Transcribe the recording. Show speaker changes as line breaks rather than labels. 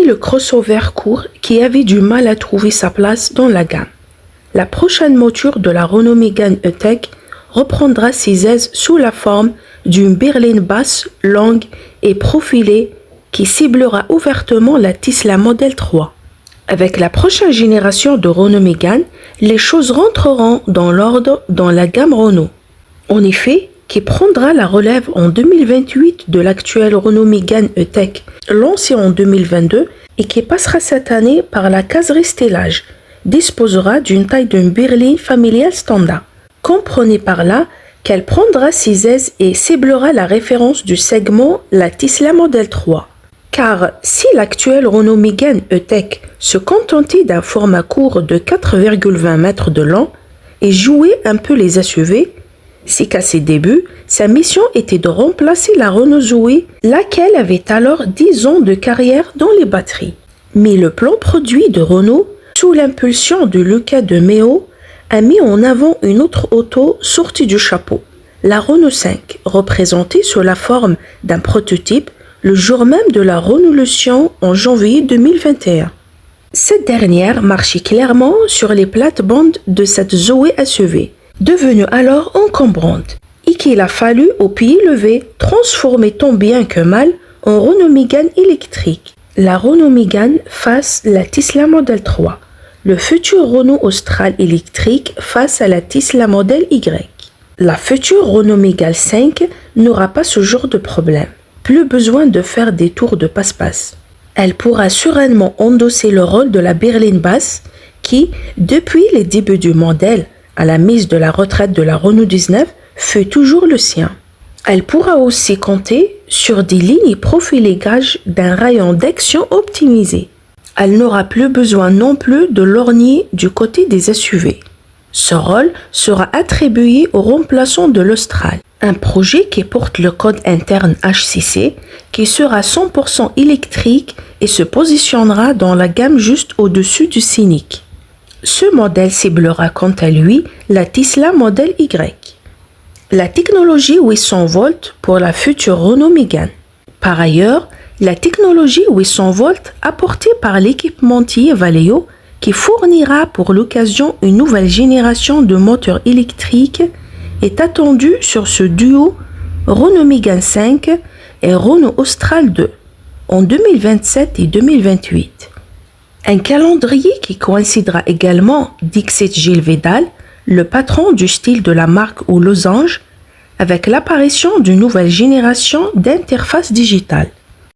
le crossover court qui avait du mal à trouver sa place dans la gamme. La prochaine mouture de la Renault Mégane E-Tech reprendra ses aises sous la forme d'une berline basse, longue et profilée qui ciblera ouvertement la Tesla Model 3. Avec la prochaine génération de Renault Mégane, les choses rentreront dans l'ordre dans la gamme Renault. En effet, qui prendra la relève en 2028 de l'actuelle Renault Mégane E-Tech, lancée en 2022 et qui passera cette année par la case restellage, disposera d'une taille d'une berline familiale standard. Comprenez par là qu'elle prendra ses aises et ciblera la référence du segment la Tesla Model 3. Car si l'actuelle Renault Mégane E-Tech se contentait d'un format court de 4,20 mètres de long et jouait un peu les SUV, c'est qu'à ses débuts, sa mission était de remplacer la Renault Zoé, laquelle avait alors 10 ans de carrière dans les batteries. Mais le plan produit de Renault, sous l'impulsion de Luca de Meo, a mis en avant une autre auto sortie du chapeau, la Renault 5, représentée sous la forme d'un prototype le jour même de la Renaulution en janvier 2021. Cette dernière marchait clairement sur les plates-bandes de cette Zoé SUV, devenue alors encombrante, et qu'il a fallu au pied levé transformer tant bien que mal en Renault Mégane électrique. La Renault Mégane face la Tesla Model 3, le futur Renault Austral électrique face à la Tesla Model Y. La future Renault Mégane 5 n'aura pas ce genre de problème. Plus besoin de faire des tours de passe-passe. Elle pourra sereinement endosser le rôle de la berline basse qui, depuis les débuts du modèle à la mise de la retraite de la Renault 19, fut toujours le sien. Elle pourra aussi compter sur des lignes profilées gages d'un rayon d'action optimisé. Elle n'aura plus besoin non plus de lorgner du côté des SUV. Ce rôle sera attribué au remplaçant de l'Austral, un projet qui porte le code interne HCC qui sera 100% électrique et se positionnera dans la gamme juste au-dessus du Scénic. Ce modèle ciblera quant à lui la Tesla Model Y. La technologie 800 volts pour la future Renault Mégane. Par ailleurs, la technologie 800 volts apportée par l'équipementier Valeo qui fournira pour l'occasion une nouvelle génération de moteurs électriques est attendue sur ce duo Renault Mégane 5 et Renault Austral 2 en 2027 et 2028. Un calendrier qui coïncidera également, dixit Gilles Vidal, le patron du style de la marque aux losanges, avec l'apparition d'une nouvelle génération d'interfaces digitales.